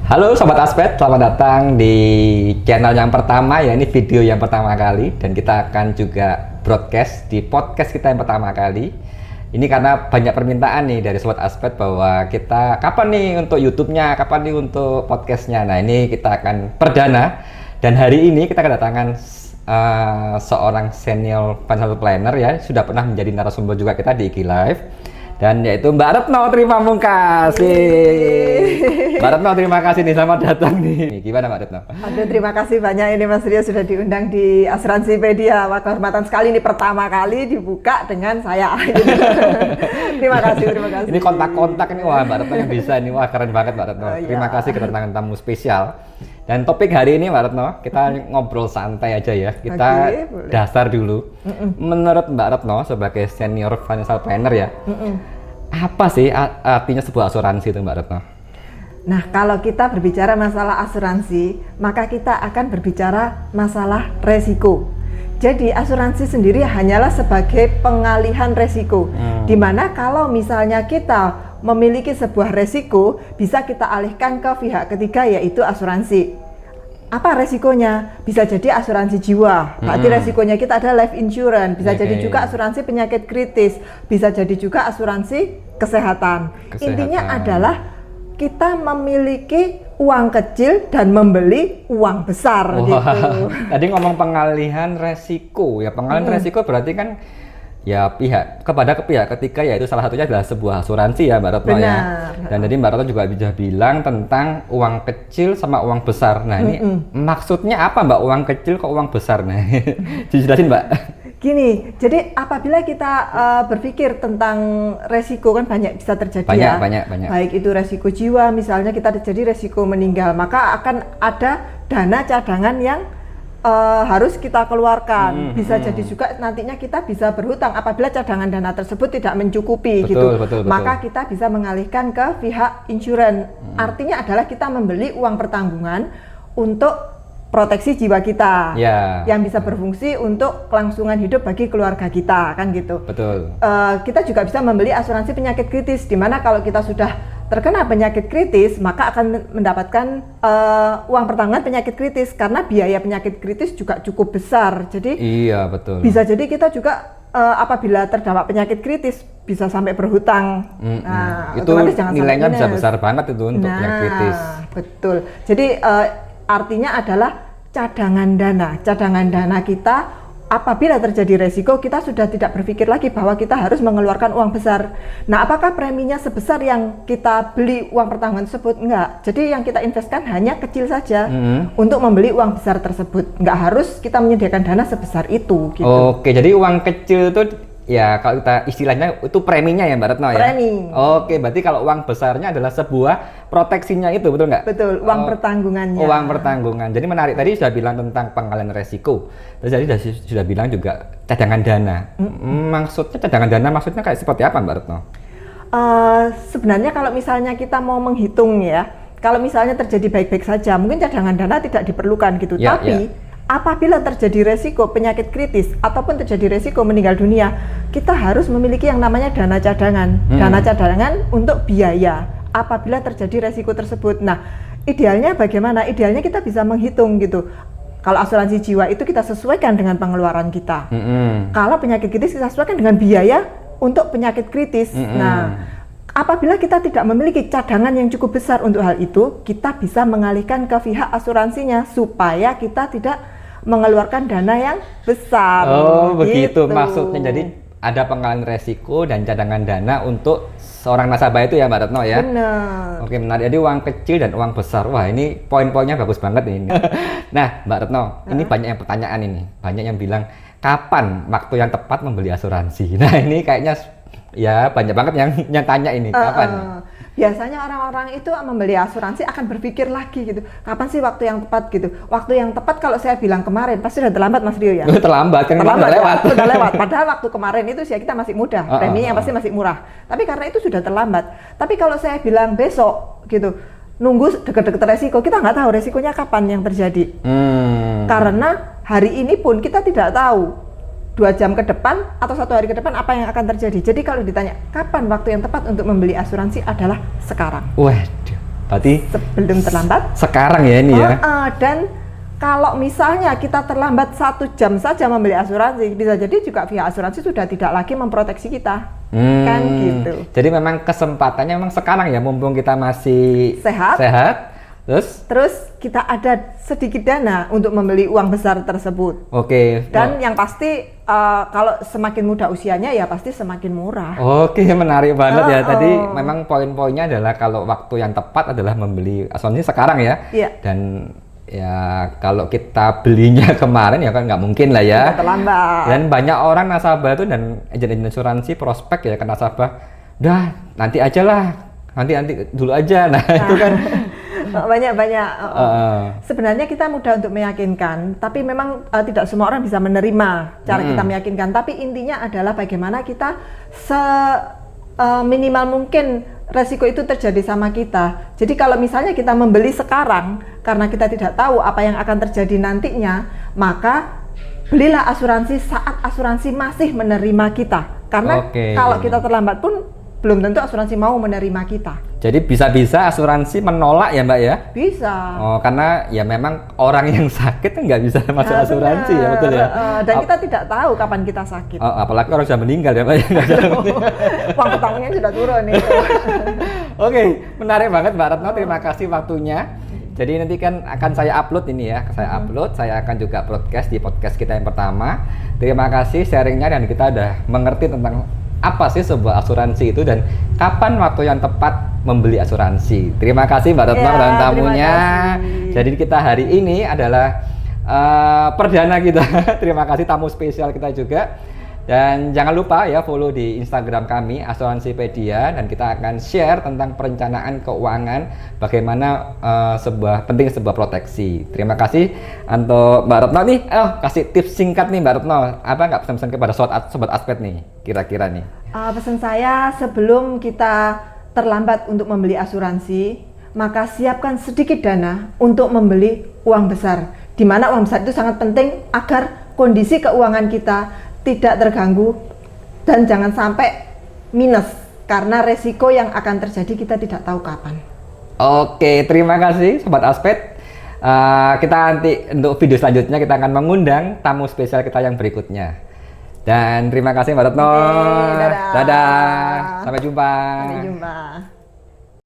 Halo Sobat Aspet, selamat datang di channel yang pertama ya, ini video yang pertama kali dan kita akan juga broadcast di podcast kita yang pertama kali. Ini karena banyak permintaan nih dari Sobat Aspet bahwa kita kapan nih untuk YouTube-nya, kapan nih untuk podcastnya. Nah ini kita akan perdana dan hari ini kita kedatangan seorang senior financial planner ya, sudah pernah menjadi narasumber juga kita di IG Live. Dan yaitu Mbak Retno Trimamungkas. Mbak Retno terima kasih nih, selamat datang nih. Gimana Mbak Retno? Aduh, terima kasih banyak ini Mas Rio sudah diundang di Asuransipedia. Wah, kehormatan sekali ini pertama kali dibuka dengan saya. Terima kasih. Ini kontak-kontak ini, wah Mbak Retno yang bisa ini, wah keren banget Mbak Retno. Terima kasih kedatangan tamu spesial. Dan topik hari ini Mbak Retno, kita ngobrol santai aja ya. Kita dasar dulu. Menurut Mbak Retno sebagai senior financial planner ya, apa sih artinya sebuah asuransi itu Mbak Retno? Nah, kalau kita berbicara masalah asuransi, maka kita akan berbicara masalah resiko. Jadi asuransi sendiri hanyalah sebagai pengalihan resiko. Dimana kalau misalnya kita memiliki sebuah resiko, bisa kita alihkan ke pihak ketiga yaitu asuransi. Apa resikonya? Bisa jadi asuransi jiwa, berarti resikonya kita ada life insurance. Bisa jadi juga asuransi penyakit kritis, bisa jadi juga asuransi kesehatan. Intinya adalah kita memiliki uang kecil dan membeli uang besar. Gitu. Tadi ngomong pengalihan resiko ya, pengalihan resiko berarti kan ya pihak ketiga, yaitu salah satunya adalah sebuah asuransi ya Mbak Retno ya. Dan jadi Mbak Retno juga bisa bilang tentang uang kecil sama uang besar. Nah ini maksudnya apa Mbak, uang kecil kok uang besar? Nah dijelasin Mbak. Gini, jadi apabila kita berpikir tentang resiko kan banyak bisa terjadi banyak. Baik itu resiko jiwa, misalnya kita terjadi resiko meninggal, maka akan ada dana cadangan yang harus kita keluarkan. Bisa jadi juga nantinya kita bisa berhutang apabila cadangan dana tersebut tidak mencukupi. Betul. Maka kita bisa mengalihkan ke pihak insurance. Artinya adalah kita membeli uang pertanggungan untuk proteksi jiwa kita, yang bisa berfungsi untuk kelangsungan hidup bagi keluarga kita, kan gitu. Betul. Kita juga bisa membeli asuransi penyakit kritis, di mana kalau kita sudah terkena penyakit kritis, maka akan mendapatkan uang pertanggungan penyakit kritis, karena biaya penyakit kritis juga cukup besar. Jadi iya betul. Bisa jadi kita juga apabila terdampak penyakit kritis bisa sampai berhutang. Nah, itu nilainya bisa besar banget itu untuk penyakit kritis. Betul. Jadi artinya adalah cadangan dana kita apabila terjadi resiko, kita sudah tidak berpikir lagi bahwa kita harus mengeluarkan uang besar. Nah, apakah preminya sebesar yang kita beli uang pertanggungan tersebut? Enggak. Jadi yang kita investkan hanya kecil saja untuk membeli uang besar tersebut. Enggak harus kita menyediakan dana sebesar itu. Gitu. Oke, jadi uang kecil itu ya kalau kita istilahnya itu preminya ya Mbak Retno ya? Premi. Oke, berarti kalau uang besarnya adalah sebuah proteksinya itu, betul nggak? Betul, uang pertanggungannya. Uang pertanggungan. Jadi menarik, tadi sudah bilang tentang pengalihan resiko. Terus tadi sudah bilang juga cadangan dana. Maksudnya cadangan dana maksudnya kayak seperti apa Mbak Retno? Sebenarnya kalau misalnya kita mau menghitung ya, kalau misalnya terjadi baik-baik saja, mungkin cadangan dana tidak diperlukan gitu. Tapi apabila terjadi resiko penyakit kritis ataupun terjadi resiko meninggal dunia, kita harus memiliki yang namanya dana cadangan. Dana cadangan untuk biaya apabila terjadi resiko tersebut. Nah, idealnya bagaimana? Idealnya kita bisa menghitung gitu. Kalau asuransi jiwa itu kita sesuaikan dengan pengeluaran kita. Kalau penyakit kritis kita sesuaikan dengan biaya untuk penyakit kritis. Nah, apabila kita tidak memiliki cadangan yang cukup besar untuk hal itu, kita bisa mengalihkan ke pihak asuransinya supaya kita tidak mengeluarkan dana yang besar. Oh, begitu maksudnya. Jadi ada pengalihan resiko dan cadangan dana untuk seorang nasabah itu ya Mbak Retno ya? Benar. Oke, menarik. Jadi uang kecil dan uang besar. Wah, ini poin-poinnya bagus banget ini. Nah, Mbak Retno, ini banyak yang pertanyaan ini. Banyak yang bilang, kapan waktu yang tepat membeli asuransi? Nah, ini kayaknya ya banyak banget yang tanya ini, kapan? Biasanya orang-orang itu membeli asuransi akan berpikir lagi gitu, kapan sih waktu yang tepat gitu. Waktu yang tepat kalau saya bilang kemarin pasti sudah terlambat Mas Rio ya. Terlambat kan, udah lewat. Sudah lewat. Padahal waktu kemarin itu sih kita masih muda, preminya pasti masih murah. Tapi karena itu sudah terlambat. Tapi kalau saya bilang besok gitu, nunggu deket-deket resiko, kita nggak tahu resikonya kapan yang terjadi. Karena hari ini pun kita tidak tahu 2 jam ke depan atau 1 hari ke depan apa yang akan terjadi. Jadi kalau ditanya kapan waktu yang tepat untuk membeli asuransi adalah sekarang. Waduh, Berarti sebelum terlambat. Sekarang ya ini ya. Dan kalau misalnya kita terlambat 1 jam saja membeli asuransi, bisa jadi juga pihak asuransi sudah tidak lagi memproteksi kita. Kan gitu. Jadi memang kesempatannya memang sekarang ya, mumpung kita masih sehat. Terus kita ada sedikit dana untuk membeli uang besar tersebut. Oke. Dan yang pasti kalau semakin muda usianya ya pasti semakin murah. Oke, menarik banget ya. Tadi memang poin-poinnya adalah kalau waktu yang tepat adalah membeli asuransi sekarang ya. Iya. Dan ya kalau kita belinya kemarin ya kan nggak mungkin lah ya. Sudah terlambat. Dan banyak orang nasabah itu dan agen asuransi prospek ya ke nasabah, dah nanti aja lah, nanti dulu aja. Nah itu kan banyak. Sebenarnya kita mudah untuk meyakinkan, tapi memang tidak semua orang bisa menerima cara kita meyakinkan. Tapi intinya adalah bagaimana kita minimal mungkin resiko itu terjadi sama kita. Jadi kalau misalnya kita membeli sekarang karena kita tidak tahu apa yang akan terjadi nantinya, maka belilah asuransi saat asuransi masih menerima kita. Karena kalau kita terlambat pun belum tentu asuransi mau menerima kita. Jadi bisa-bisa asuransi menolak ya Mbak ya? Bisa. Oh, karena ya memang orang yang sakit nggak bisa masuk asuransi ya, betul ya? Dan kita tidak tahu kapan kita sakit. Apalagi orang sudah meninggal ya Mbak ya? Uang petangnya sudah turun nih. Oke, menarik banget Mbak Retno, terima kasih waktunya. Jadi nanti kan akan saya upload ini ya, saya akan juga broadcast di podcast kita yang pertama. Terima kasih sharingnya dan kita udah mengerti tentang apa sih sebuah asuransi itu dan kapan waktu yang tepat membeli asuransi. Terima kasih Mbak Retno dan tamunya. Jadi kita hari ini adalah perdana kita. Terima kasih tamu spesial kita juga. Dan jangan lupa ya follow di Instagram kami Asuransipedia, dan kita akan share tentang perencanaan keuangan, bagaimana penting sebuah proteksi. Terima kasih untuk Mbak Retno nih. Kasih tips singkat nih Mbak Retno. Apa nggak pesan-pesan kepada sobat aspek nih kira-kira nih? Pesan saya sebelum kita terlambat untuk membeli asuransi, maka siapkan sedikit dana untuk membeli uang besar. Di mana uang besar itu sangat penting agar kondisi keuangan kita tidak terganggu dan jangan sampai minus karena resiko yang akan terjadi kita tidak tahu kapan. Oke, terima kasih Sobat Aspek. Kita nanti untuk video selanjutnya kita akan mengundang tamu spesial kita yang berikutnya. Dan terima kasih Mbak Retno. Dadah. Sampai jumpa. Sampai jumpa.